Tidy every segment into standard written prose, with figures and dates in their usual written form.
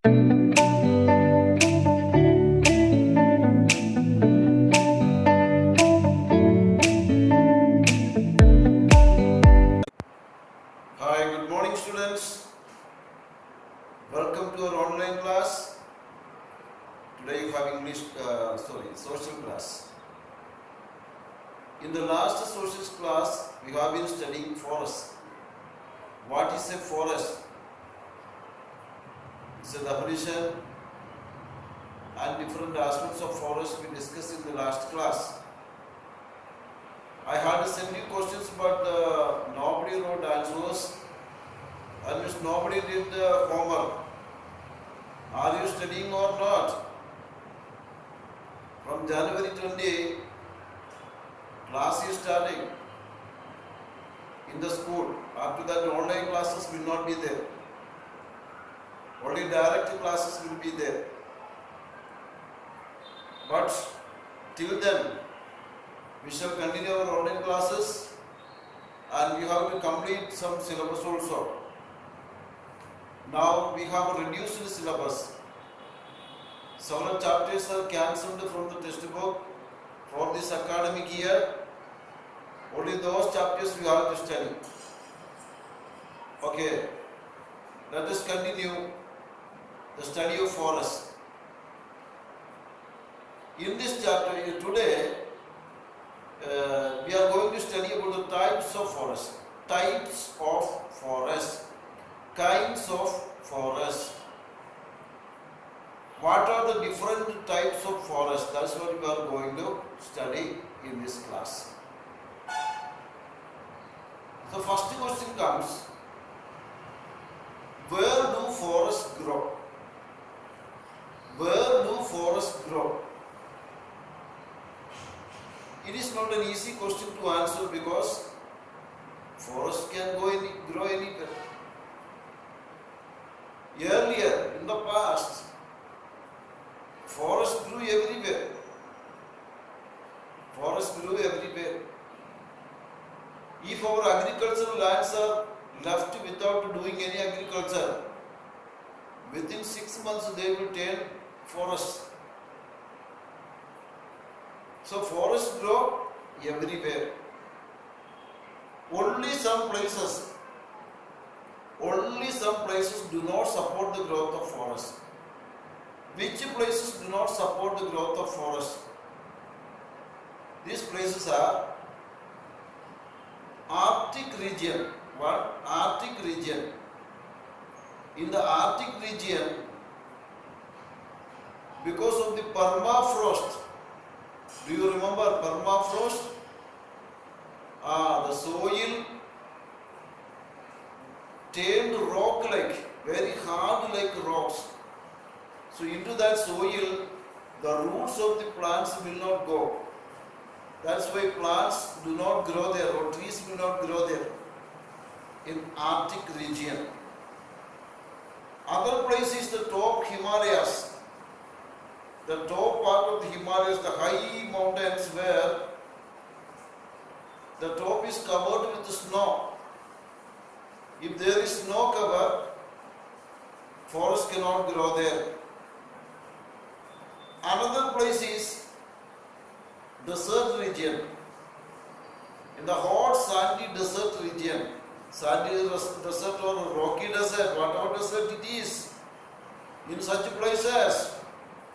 Hi, good morning students. Welcome to our online class. Today you have social class. In the last social class, we have been studying forest. What is a forest? It's a definition and different aspects of forest we discussed in the last class. I had sent you questions, but nobody wrote answers, and means nobody did the homework. Are you studying or not? From January 20, class is starting in the school. After that, online classes will not be there. Only direct classes will be there. But till then, we shall continue our online classes, and we have to complete some syllabus also. Now we have a reduced syllabus. Several chapters are cancelled from the textbook for this academic year. Only those chapters we have to study. Okay, let us continue the study of forest. In this chapter today, we are going to study about the types of forest, types of forest, kinds of forest. What are the different types of forest? That's what we are going to study in this class. The first question comes, where do forests grow? Where do forests grow? It is not an easy question to answer because forests can grow anywhere. Earlier, in the past, forests grew everywhere. Forests grew everywhere. If our agricultural lands are left without doing any agriculture, within 6 months they will turn forests. So forests grow everywhere. Only some places do not support the growth of forests. Which places do not support the growth of forests? These places are Arctic region. What? Arctic region. In the Arctic region, because of the permafrost, do you remember permafrost? The soil turned rock-like, very hard like rocks. So into that soil, the roots of the plants will not go. That's why plants do not grow there, or trees will not grow there in Arctic region. Other place is the top Himalayas. The top part of the Himalayas, the high mountains where the top is covered with snow. If there is snow cover, forest cannot grow there. Another place is desert region. In the hot sandy desert region, sandy desert or rocky desert, whatever desert it is, in such places,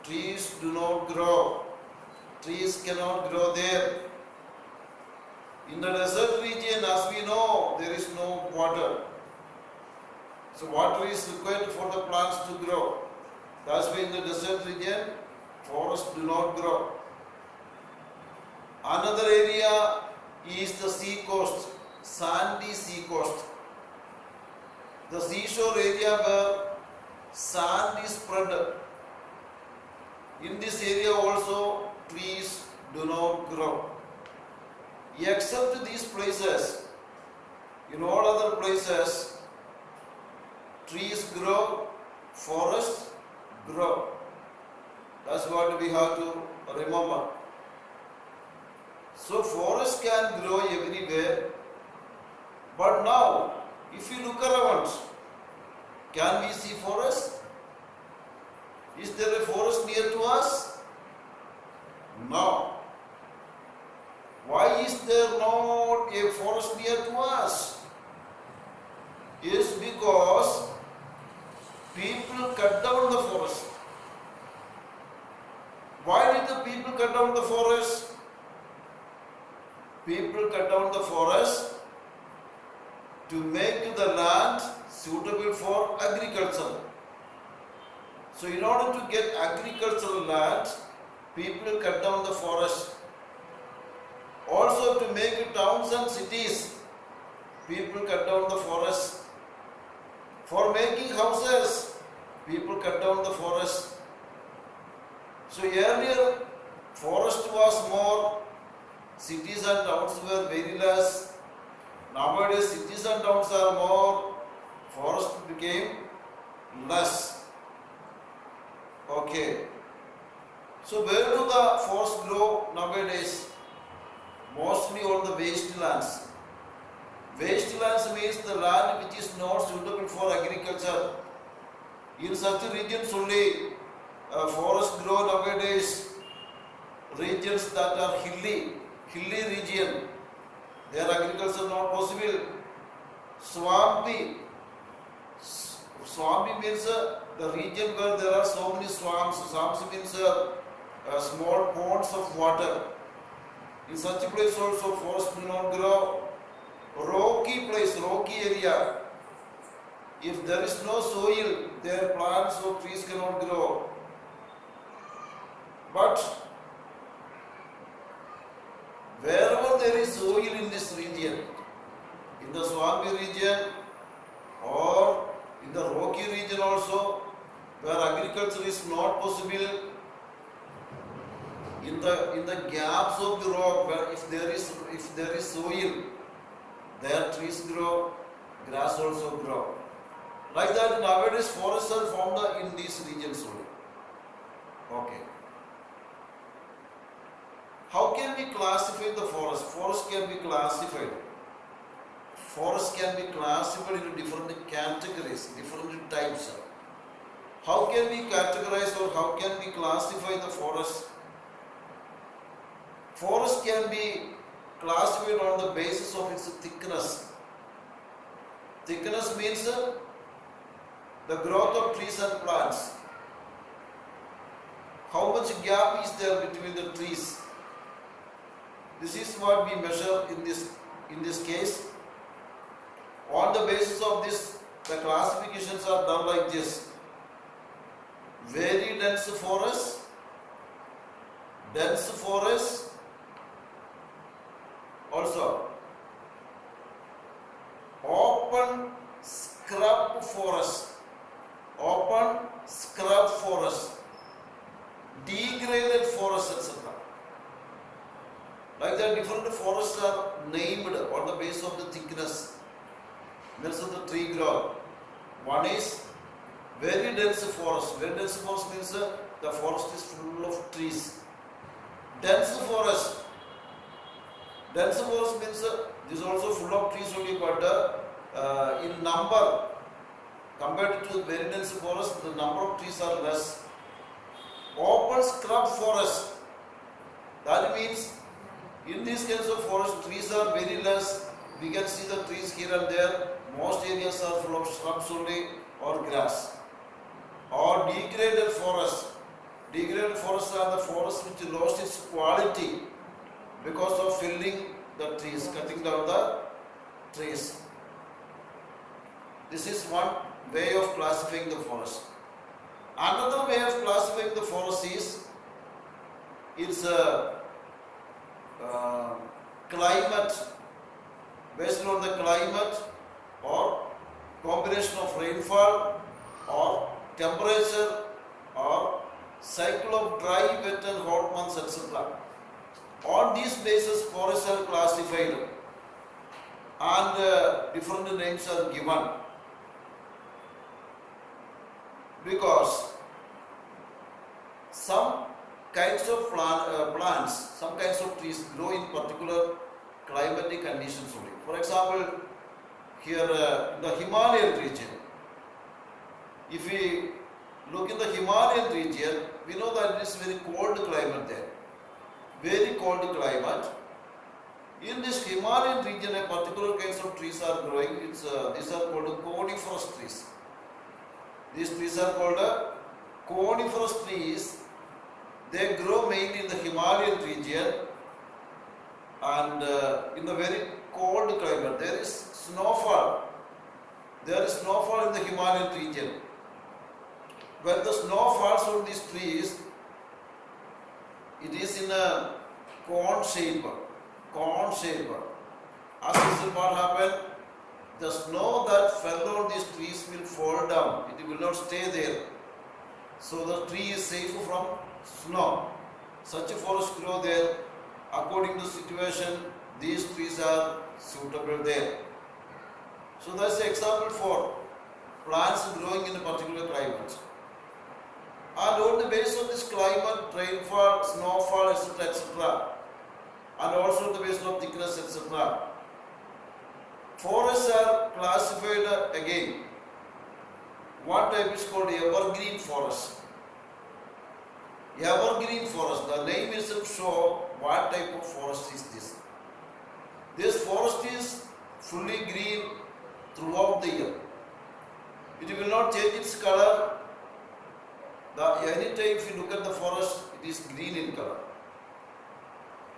trees do not grow. Trees cannot grow there. In the desert region, as we know, there is no water. So water is required for the plants to grow. That's why in the desert region, forests do not grow. Another area is the sea coast, sandy sea coast. The seashore area where sand is spread. In this area also trees do not grow. Except these places, in all other places, trees grow, forests grow. That's what we have to remember. So forests can grow everywhere, but now if you look around, can we see forests? Is there a forest near to us? No. Why is there not a forest near to us? Is because people cut down the forest. Why did the people cut down the forest? People cut down the forest to make the land suitable for agriculture. So in order to get agricultural land, people cut down the forest. Also to make towns and cities, people cut down the forest. For making houses, people cut down the forest. So earlier, forest was more, cities and towns were very less. Nowadays, cities and towns are more, forest became less. Okay. So where do the forests grow nowadays? Mostly on the wastelands. Wastelands means the land which is not suitable for agriculture. In such regions only forests grow nowadays. Regions that are hilly region, their agriculture not possible. Swampy means the region where there are so many swamps. Swamps means small ponds of water. In such a place also forests do not grow. Rocky place, rocky area. If there is no soil, their plants or trees cannot grow. But wherever there is soil in this region, in the swampy region or in the rocky region also, where agriculture is not possible, in the gaps of the rock, where if there is soil, there trees grow, grass also grow. Like that, nowadays forests are found in these regions only. Okay. How can we classify the forest? Forest can be classified. Forest can be classified into different categories, different types. How can we categorize or how can we classify the forest? Forest can be classified on the basis of its thickness. Thickness means the growth of trees and plants. How much gap is there between the trees? This is what we measure in this case. On the basis of this, the classifications are done like this. Very dense forest, also open scrub forest, degraded forest, etc. Like that, different forests are named on the basis of the thickness, means of the tree growth. One is very dense forest. Very dense forest means the forest is full of trees. Dense forest means this is also full of trees only, but in number, compared to very dense forest, the number of trees are less. Open scrub forest, that means in these kinds of forest, trees are very less. We can see the trees here and there. Most areas are full of shrubs only or grass. Or degraded forest. Degraded forests are the forests which lost its quality because of felling the trees, cutting down the trees. This is one way of classifying the forest. Another way of classifying the forest is its climate, based on the climate or combination of rainfall or temperature or cycle of dry, wet and hot months, etc. On these basis, forests are classified and different names are given, because some kinds of plants, some kinds of trees grow in particular climatic conditions only. For example, here in the Himalayan region, if we Look in the Himalayan region, we know that it is very cold climate there. Very cold climate. In this Himalayan region, a particular kinds of trees are growing. These are called coniferous trees. These trees are called coniferous trees. They grow mainly in the Himalayan region and in the very cold climate. There is snowfall. There is snowfall in the Himalayan region. When the snow falls on these trees, it is in a cone shape. Cone shape. As a result, what happened? The snow that fell on these trees will fall down. It will not stay there. So the tree is safe from snow. Such a forest grow there. According to situation, these trees are suitable there. So that's the example for plants growing in a particular climate. And on the basis of this climate, rainfall, snowfall, etc., etc., and also the basis of thickness, etc., forests are classified again. One type is called evergreen forest. Evergreen forest, the name itself shows what type of forest is this. This forest is fully green throughout the year. It will not change its color. Anytime if you look at the forest, it is green in color.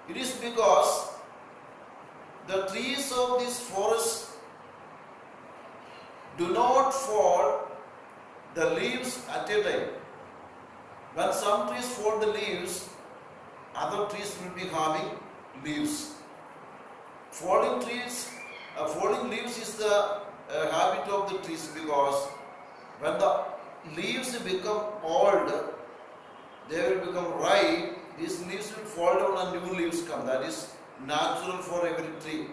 It is because the trees of this forest do not fall the leaves at a time. When some trees fall the leaves, other trees will be having leaves. Falling leaves is the habit of the trees, because when the leaves become old, they will become ripe, these leaves will fall down and new leaves come. That is natural for every tree.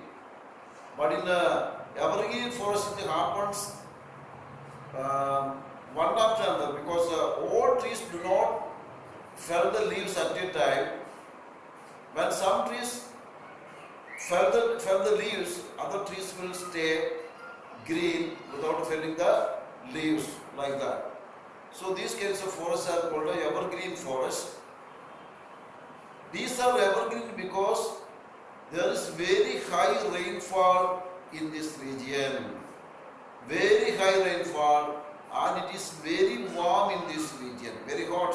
But in evergreen forest it happens one after another, because all trees do not fell the leaves at a time. When some trees fell the leaves, other trees will stay green without felling the leaves, like that. So these kinds of forests are called evergreen forest. These are evergreen because there is very high rainfall in this region. Very high rainfall, and it is very warm in this region, very hot.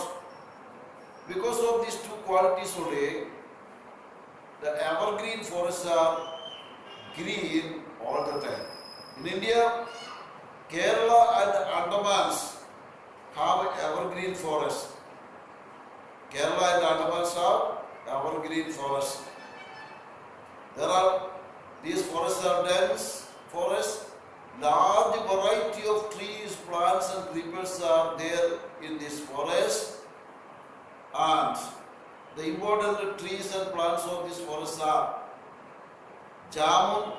Because of these two qualities only, the evergreen forests are green all the time. In India, Kerala and Andamans have evergreen forest. Kerala and Andamans have evergreen forest. These forests are dense forests. Large variety of trees, plants and creepers are there in this forest. And the important trees and plants of this forest are jamun,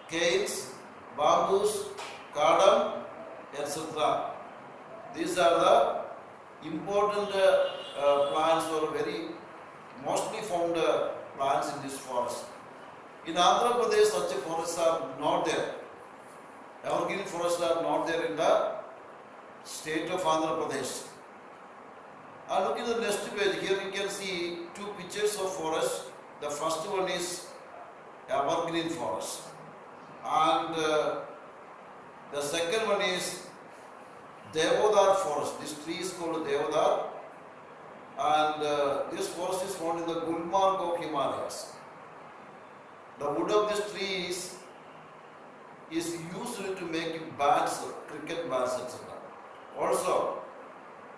canes, bamboos, cardam, etc. These are the important plants, or very mostly found plants in this forest. In Andhra Pradesh, such forests are not there. Evergreen forests are not there in the state of Andhra Pradesh. And look at the next page. Here we can see two pictures of forest. The first one is evergreen forest, and the second one is Deodar forest. This tree is called Deodar, and this forest is found in the Gulmarg of Himalayas. The wood of this tree is used to make bats, cricket bats, etc. Also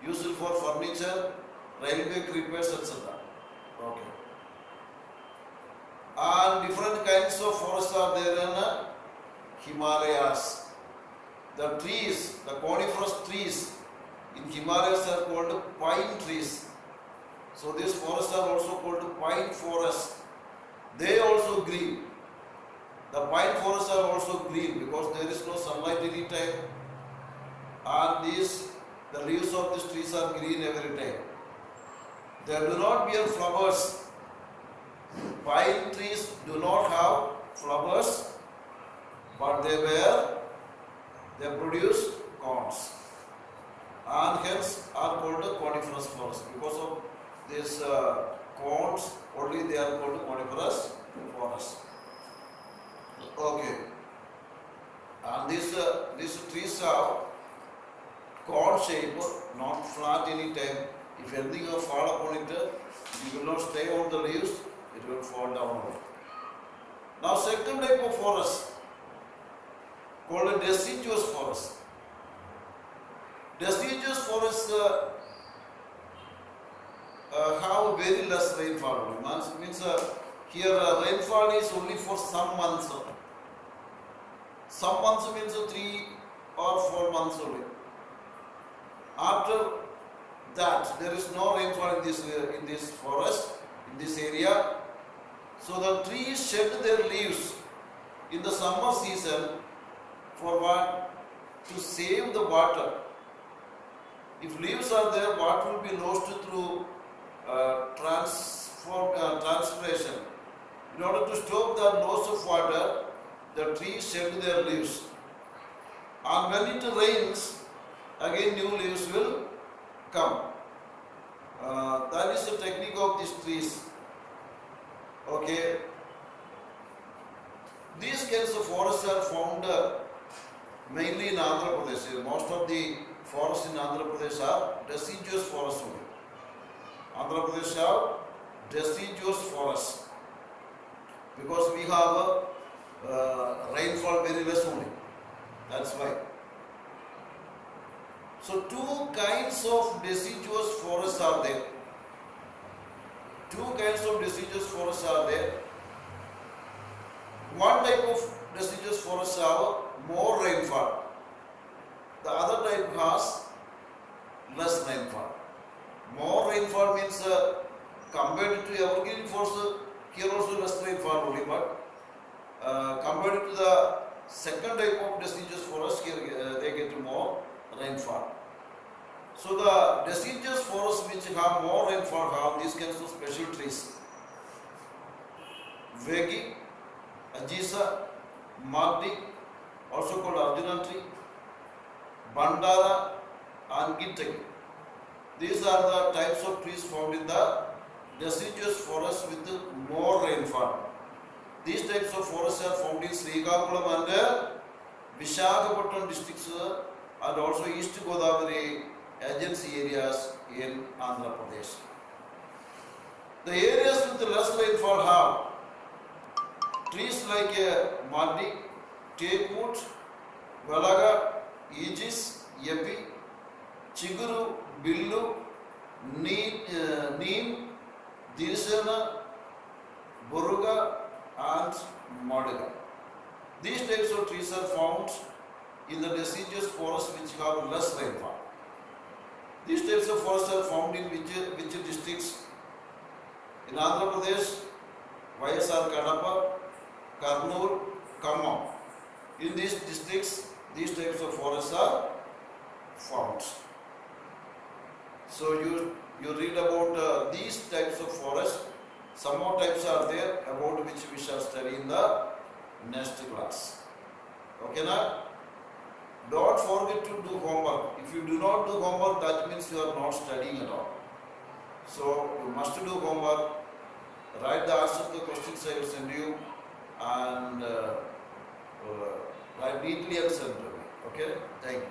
used for furniture, railway creepers, etc. Okay. And different kinds of forests are there in Himalayas. The trees, the coniferous trees in Himalayas are called pine trees. So these forests are also called pine forests. They also green. The pine forests are also green because there is no sunlight any time, and the leaves of these trees are green every time. They do not bear flowers. Pine trees do not have flowers, but they produce cones. and hence are called coniferous forests. Because of these cones, only they are called coniferous forests. Okay. And these trees have cone shape, not flat any time. If anything will fall upon it, it will not stay on the leaves, it will fall down. Now second type of forest called a deciduous forest. Deciduous forests have very less rainfall. Means here rainfall is only for some months. Some months means 3 or 4 months only. After that, there is no rainfall in this forest, in this area. So the trees shed their leaves in the summer season for what? To save the water. If leaves are there, water will be lost through transpiration. In order to stop the loss of water, the trees shed their leaves. And when it rains, again new leaves will come. That is the technique of these trees. Okay. These kinds of forests are found mainly in Andhra Pradesh. Most of the forests in Andhra Pradesh are deciduous forests only. Andhra Pradesh have deciduous forests because we have rainfall very less only. That's why. So two kinds of deciduous forests are there. Two kinds of deciduous forests are there. One type of deciduous forests have more rainfall. The other type has less rainfall. More rainfall means compared to evergreen forest, here also less rainfall only, but compared to the second type of deciduous forest, here they get more rainfall. So the deciduous forests which have more rainfall have these kinds of special trees. Vegi, Ajisa, Magdi, also called Arjunan tree, Bandara and Gittai. These are the types of trees found in the deciduous forests with more rainfall. These types of forests are found in Srikakulam and Visakhapatnam districts and also East Godavari agency areas in Andhra Pradesh. The areas with less rainfall have trees like Madi, Teakwood, Valaga, Aegis, Yepi, Chiguru, Billu, Neem, Dirisana, Boruga and Madaga. These types of trees are found in the deciduous forests which have less rainfall. These types of forests are found in which districts? In Andhra Pradesh, YSR Kadapa, Kurnool, Khammam. In these districts, these types of forests are found. So you read about these types of forests. Some more types are there about which we shall study in the next class. Okay now? Don't forget to do homework. If you do not do homework, that means you are not studying at all. So you must do homework. Write the answer to the questions I will send you and write neatly and send to me. Okay? Thank you.